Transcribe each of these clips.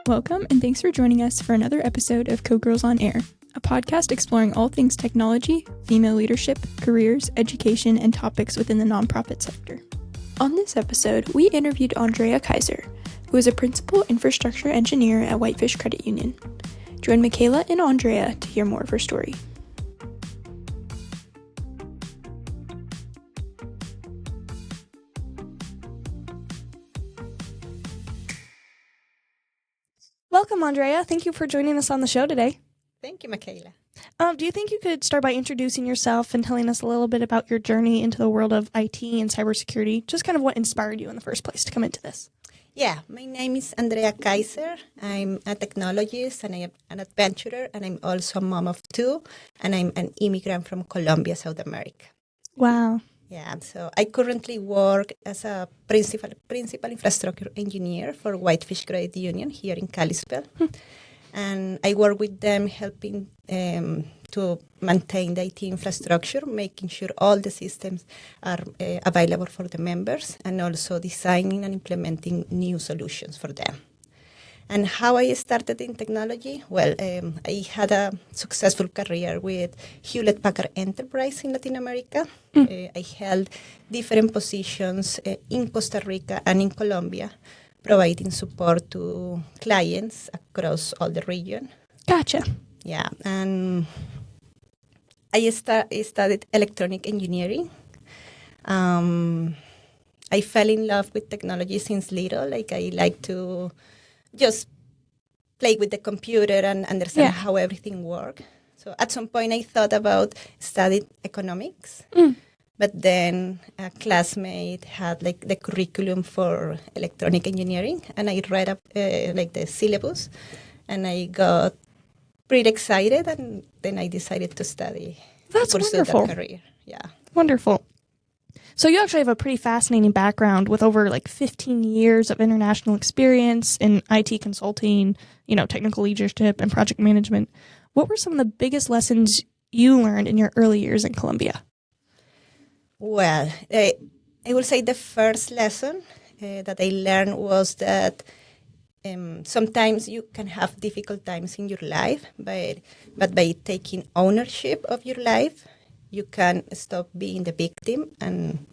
Welcome, and thanks for joining us for another episode of Co-Girls on Air, a podcast exploring all things technology, female leadership, careers, education, and topics within the nonprofit sector. On this episode, we interviewed Andrea Kaiser, who is a principal infrastructure engineer at Whitefish Credit Union. Join Makayla and Andrea to hear more of her story. Welcome, Andrea. Thank you for joining us on the show today. Thank you, Makayla. Do you think you could start by introducing yourself and telling us a little bit about your journey into the world of IT and cybersecurity, just kind of what inspired you in the first place to come into this? Yeah, my name is Andrea Kaiser. I'm a technologist and I am an adventurer, and I'm also a mom of two, and I'm an immigrant from Colombia, South America. Wow. Yeah, so I currently work as a principal infrastructure engineer for Whitefish Credit Union here in Kalispell. And I work with them helping to maintain the IT infrastructure, making sure all the systems are available for the members, and also designing and implementing new solutions for them. And how I started in technology? Well, I had a successful career with Hewlett-Packard Enterprise in Latin America. I held different positions in Costa Rica and in Colombia, providing support to clients across all the region. Gotcha. Yeah, and I studied electronic engineering. I fell in love with technology since little. Like, I like to just play with the computer and understand how everything works. So at some point I thought about studying economics, but then a classmate had like the curriculum for electronic engineering, and I read up like the syllabus, and I got pretty excited, and then I decided to study. That's wonderful. That career. Yeah. Wonderful. So you actually have a pretty fascinating background with over 15 years of international experience in IT consulting, technical leadership and project management. What were some of the biggest lessons you learned in your early years in Colombia? Well, I will say the first lesson that I learned was that sometimes you can have difficult times in your life, but by taking ownership of your life, you can stop being the victim and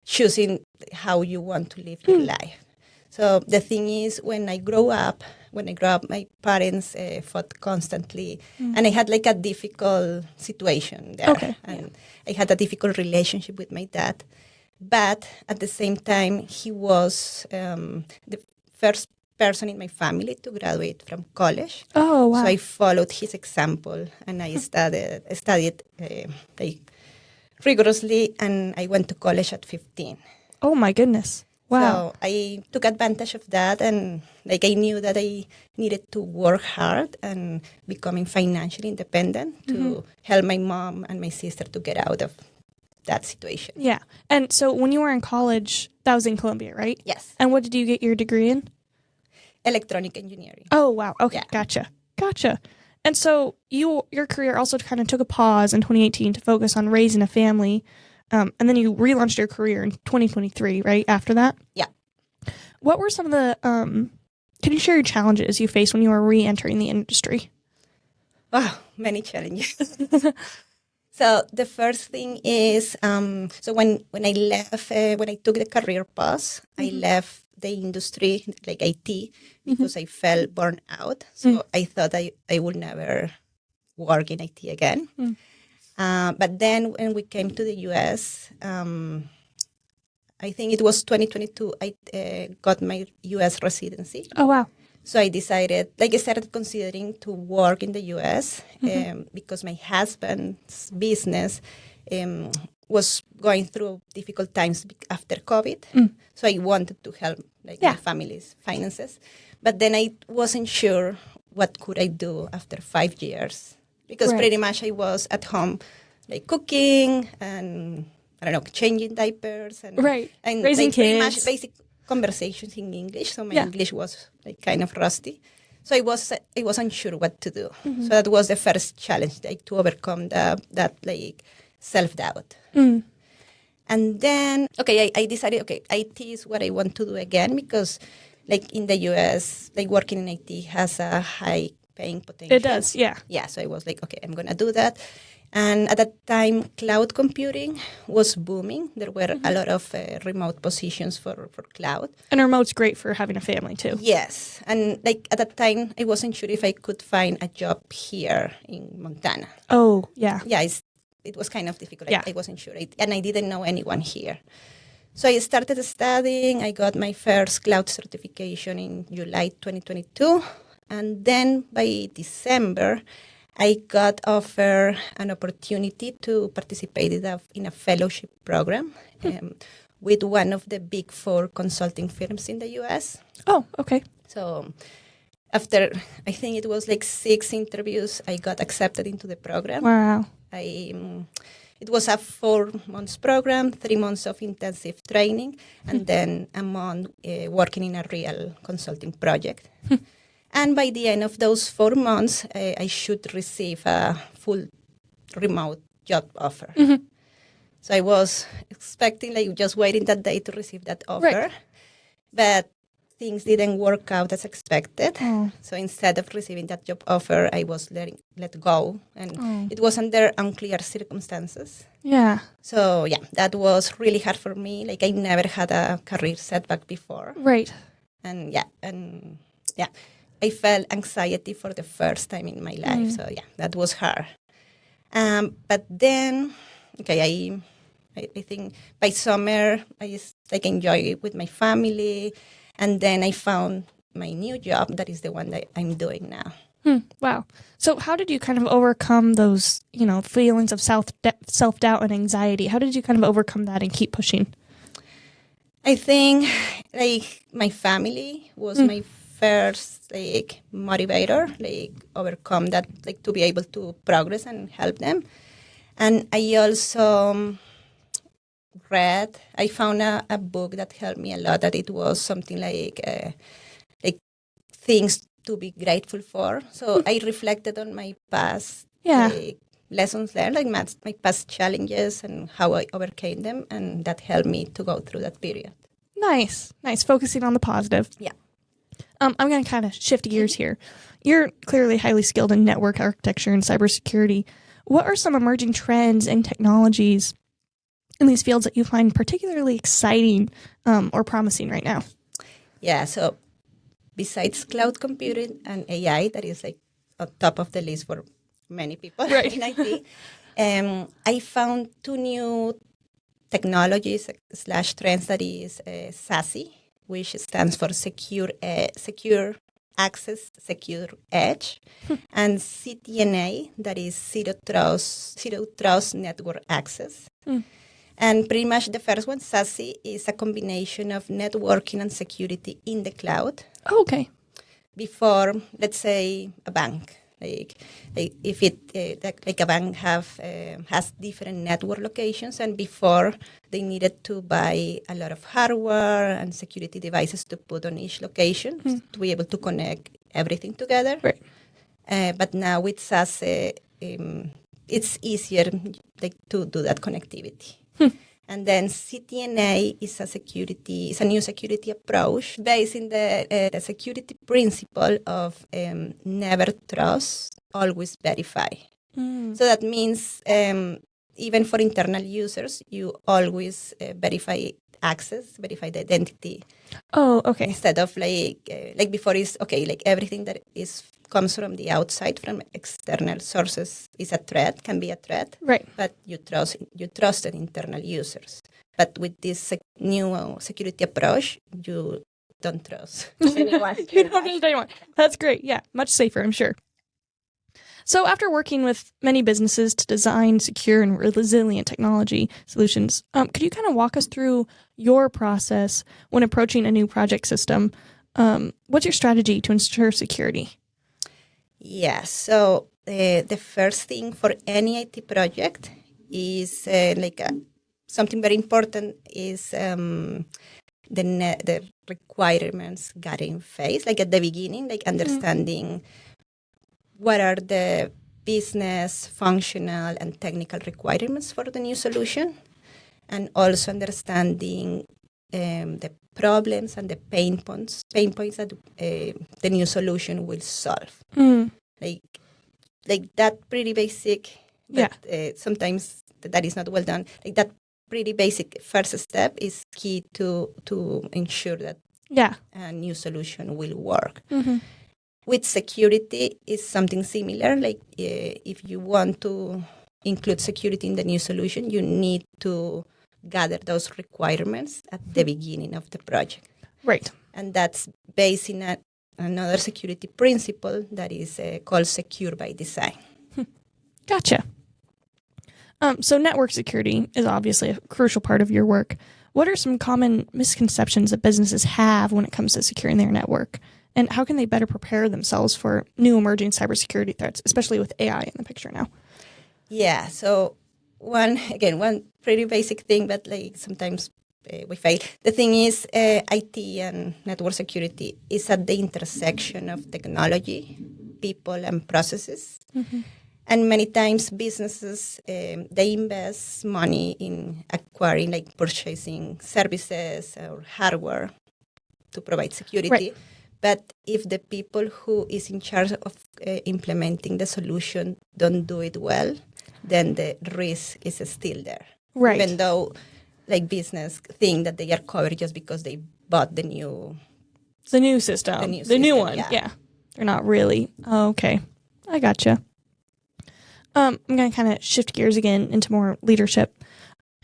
choosing how you want to live your life. So the thing is, when I grew up, my parents fought constantly, and I had a difficult situation there. Okay. And I had a difficult relationship with my dad. But at the same time, he was the first person in my family to graduate from college. Oh, wow. So I followed his example, and I studied rigorously, and I went to college at 15. Oh, my goodness. Wow. So I took advantage of that, and I knew that I needed to work hard and becoming financially independent to help my mom and my sister to get out of that situation. Yeah. And so when you were in college, that was in Colombia, right? Yes. And what did you get your degree in? Electronic engineering. Oh, wow. Okay. Yeah. Gotcha. And so your career also kind of took a pause in 2018 to focus on raising a family. And then you relaunched your career in 2023, right? After that? Yeah. What were some of the, can you share your challenges you faced when you were re-entering the industry? Wow, many challenges. So the first thing is, so when I left, when I took the career pause, I left the industry, like IT, because I felt burned out. So I thought I would never work in IT again. But then when we came to the U.S., I think it was 2022, I got my U.S. residency. Oh, wow. So I decided, I started considering to work in the U.S. Because my husband's business was going through difficult times after COVID. So I wanted to help my family's finances. But then I wasn't sure what could I do after 5 years. Because pretty much I was at home cooking and, changing diapers. And raising kids. Pretty much basic conversations in English. So my English was kind of rusty. So I was unsure what to do. So that was the first challenge, to overcome that self-doubt. And then, I decided, IT is what I want to do again, because like in the US, like working in IT has a high paying potential. It does, yeah. Yeah, so I was like, okay, I'm going to do that. And at that time, cloud computing was booming. There were a lot of remote positions for cloud. And remote's great for having a family too. Yes. And like at that time, I wasn't sure if I could find a job here in Montana. Oh, yeah. Yeah, it was kind of difficult. Yeah. I wasn't sure. And I didn't know anyone here. So I started studying. I got my first cloud certification in July 2022. And then by December, I got offered an opportunity to participate in a fellowship program with one of the big 4 consulting firms in the U.S. Oh, okay. So after, I think it was like 6 interviews, I got accepted into the program. Wow. It was a 4-month program, 3 months of intensive training, and then a month working in a real consulting project. And by the end of those 4 months, I should receive a full remote job offer. So I was expecting, like, just waiting that day to receive that offer. Right. But things didn't work out as expected. Oh. So instead of receiving that job offer, I was let go. And it was under unclear circumstances. Yeah. So, yeah, that was really hard for me. Like, I never had a career setback before. Right. And yeah. I felt anxiety for the first time in my life. So, yeah, that was hard. But then, okay, I think by summer, I just enjoy it with my family. And then I found my new job. That is the one that I'm doing now. Wow. So how did you kind of overcome those, feelings of self-doubt and anxiety? How did you kind of overcome that and keep pushing? I think, my family was my first, motivator, overcome that, to be able to progress and help them. And I also I found a book that helped me a lot, that it was something like things to be grateful for. So I reflected on my past lessons learned, my past challenges and how I overcame them, and that helped me to go through that period. Nice. Focusing on the positive. Yeah. I'm going to kind of shift gears here. You're clearly highly skilled in network architecture and cybersecurity. What are some emerging trends and technologies in these fields that you find particularly exciting or promising right now? Yeah, so besides cloud computing and AI, that is on top of the list for many people in IT, I found 2 new technologies / trends, that is SASE, which stands for Secure Access, Secure Edge, and CTNA, that is Zero Trust Network Access. And pretty much the first one, SASE, is a combination of networking and security in the cloud. Oh, okay. Before, let's say, a bank. If a bank has different network locations, and before they needed to buy a lot of hardware and security devices to put on each location to be able to connect everything together. Right. But now with SASE, it's easier to do that connectivity. And then CTNA is a new security approach based in the security principle of never trust, always verify. So that means even for internal users, you always verify access, verify the identity. Oh, okay. Instead of before is everything that comes from the outside, from external sources, is a threat, can be a threat. Right. But you trusted internal users. But with this new security approach, you don't trust anyone. You don't trust anyone. That's great. Yeah, much safer, I'm sure. So after working with many businesses to design secure and resilient technology solutions, could you kind of walk us through your process when approaching a new project system? What's your strategy to ensure security? Yeah, so the first thing for any IT project is something very important is the requirements gathering phase, at the beginning, understanding what are the business, functional, and technical requirements for the new solution, and also understanding the problems and the pain points that the new solution will solve. Like that pretty basic, but sometimes that is not well done. Like that pretty basic first step is key to ensure that a new solution will work. With security, is something similar. Like if you want to include security in the new solution, you need to gather those requirements at the beginning of the project. Right. And that's based in another security principle that is called secure by design. Gotcha. So network security is obviously a crucial part of your work. What are some common misconceptions that businesses have when it comes to securing their network? And how can they better prepare themselves for new emerging cybersecurity threats, especially with AI in the picture now? Yeah, so one pretty basic thing, but like sometimes we fail. The thing is, IT and network security is at the intersection of technology, people, and processes. And many times businesses, they invest money in acquiring, like purchasing services or hardware to provide security. Right. But if the people who is in charge of implementing the solution don't do it well, then the risk is still there. Right. Even though like business think that they are covered just because they bought the new system. The new one. Yeah. They're not really. Oh, okay. I gotcha. I'm going to kind of shift gears again into more leadership.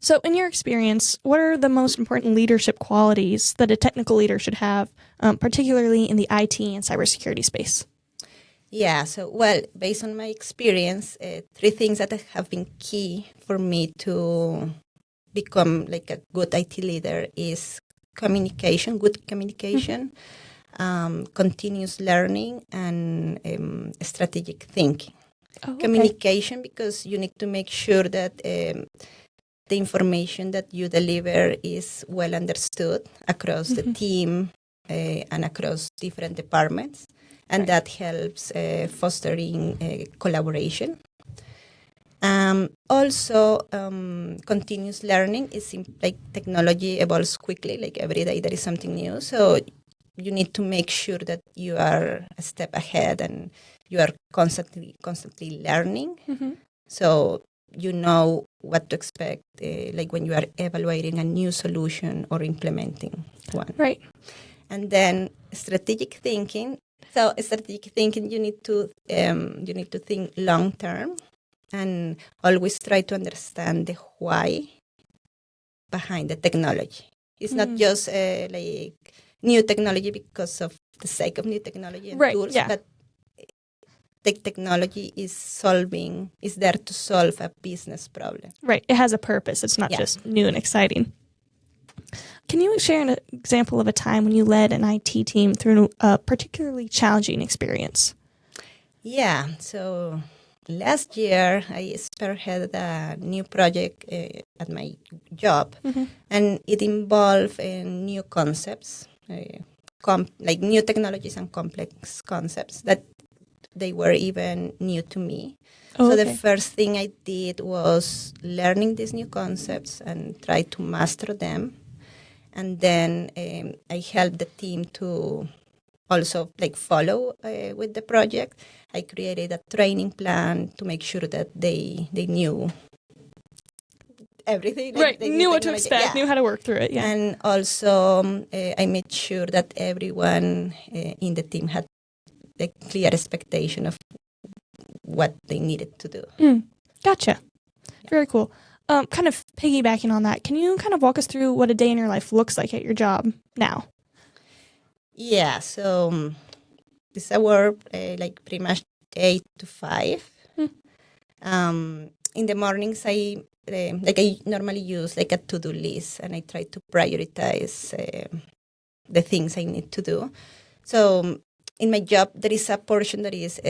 So in your experience, what are the most important leadership qualities that a technical leader should have, particularly in the IT and cybersecurity space? Yeah, so, well, based on my experience, 3 things that have been key for me to become like a good IT leader is good communication, continuous learning, and strategic thinking. Oh, okay. Communication, because you need to make sure that the information that you deliver is well understood across the team and across different departments. And that helps fostering collaboration. Also, continuous learning is like technology evolves quickly. Like every day there is something new. So you need to make sure that you are a step ahead and you are constantly learning. So you know what to expect, like when you are evaluating a new solution or implementing one. Right. And then strategic thinking. So strategic thinking, you need to think long term and always try to understand the why behind the technology. It's not just like new technology because of the sake of new technology and tools, but the technology is there to solve a business problem. Right. It has a purpose. It's not just new and exciting. Can you share an example of a time when you led an IT team through a particularly challenging experience? Yeah. So last year, I spearheaded a new project at my job, and it involved new concepts, like new technologies and complex concepts that they were even new to me. Oh, so the first thing I did was learning these new concepts and try to master them. And then I helped the team to also like follow with the project. I created a training plan to make sure that they knew everything. Right, they knew what to expect, knew how to work through it. Yeah. And also I made sure that everyone in the team had a clear expectation of what they needed to do. Gotcha. Yeah. Very cool. Kind of piggybacking on that, can you kind of walk us through what a day in your life looks like at your job now? Yeah, so it's a work like pretty much 8 to 5. In the mornings, I normally use like a to-do list, and I try to prioritize the things I need to do. So in my job, there is a portion that is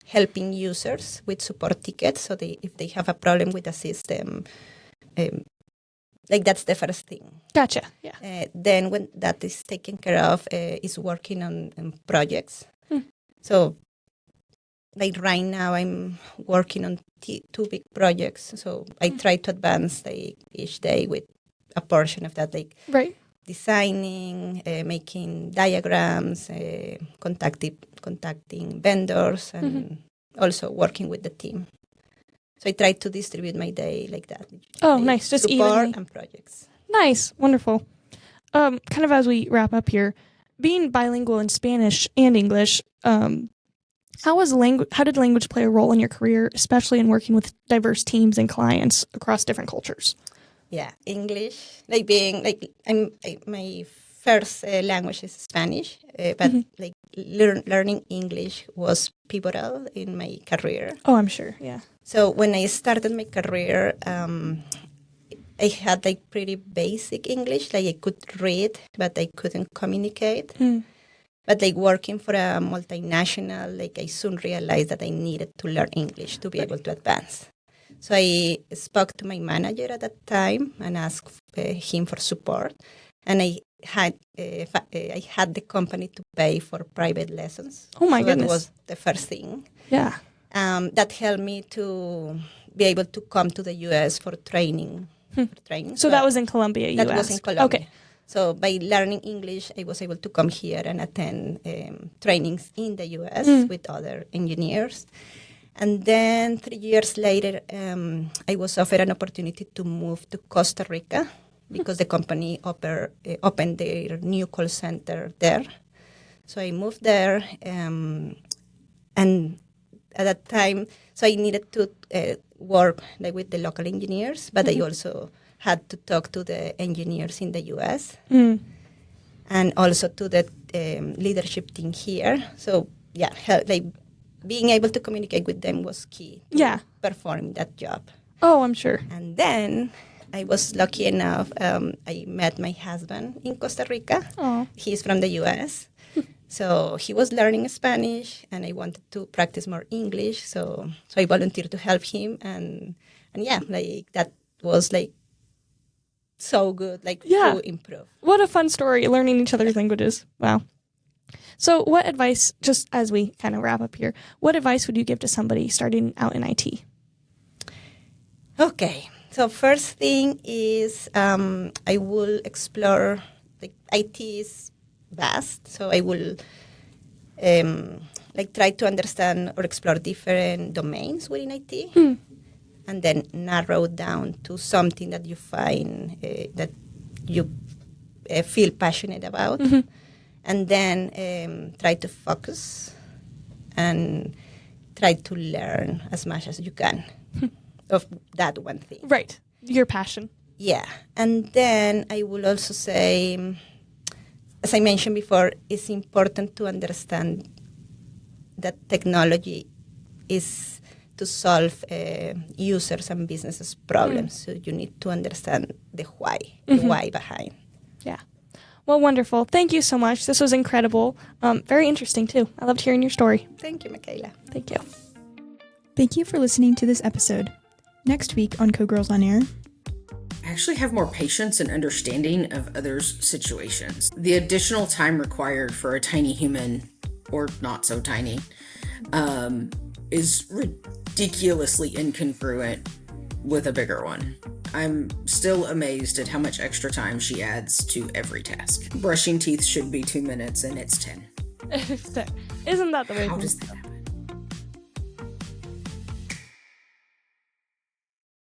helping users with support tickets. So if they have a problem with the system, like that's the first thing. Gotcha. Yeah. Then when that is taken care of, is working on projects. So like right now, I'm working on 2 big projects. So I try to advance each day with a portion of that, like Right. designing, making diagrams, contacting vendors, and also working with the team. So I try to distribute my day like that. Oh, like nice. Just support evenly. and projects. Nice. Wonderful. Kind of as we wrap up here, being bilingual in Spanish and English, how did language play a role in your career, especially in working with diverse teams and clients across different cultures? Yeah, English, my first language is Spanish, but like learning English was pivotal in my career. Oh, I'm sure. Yeah. So when I started my career, I had like pretty basic English, like I could read, but I couldn't communicate. But like working for a multinational, like I soon realized that I needed to learn English to be able to advance. So I spoke to my manager at that time and asked him for support. And I had the company to pay for private lessons. Oh my goodness! goodness. That was the first thing. Yeah. That helped me to be able to come to the U.S. for training. So that was in Colombia, U.S. That was in Colombia. Okay. So by learning English, I was able to come here and attend trainings in the U.S. with other engineers. And then 3 years later, I was offered an opportunity to move to Costa Rica because the company opened their new call center there. So I moved there, and at that time, so I needed to work like with the local engineers, but I also had to talk to the engineers in the U.S. And also to the leadership team here. So yeah, like being able to communicate with them was key to perform that job. Oh, I'm sure. And then I was lucky enough, I met my husband in Costa Rica. Oh. He's from the U.S., so he was learning Spanish, and I wanted to practice more English. So I volunteered to help him, and yeah, like that was like so good, like to improve. What a fun story, learning each other's languages. Wow. So what advice, just as we kind of wrap up here, what advice would you give to somebody starting out in IT? Okay. So first thing is I will explore, like IT is vast, so I will like try to understand or explore different domains within IT, and then narrow down to something that you find that you feel passionate about, and then try to focus and try to learn as much as you can of that one thing. Right. Your passion. Yeah. And then I will also say, as I mentioned before, it's important to understand that technology is to solve users and businesses' problems. So you need to understand the why behind. Yeah. Well, wonderful. Thank you so much. This was incredible. Very interesting, too. I loved hearing your story. Thank you, Makayla. Thank you. Thank you for listening to this episode. Next week on Co-Girls on Air, I actually have more patience and understanding of others' situations. The additional time required for a tiny human, or not so tiny, is ridiculously incongruent with a bigger one. I'm still amazed at how much extra time she adds to every task. Brushing teeth should be 2 minutes and it's 10. Isn't that the way? How does that happen?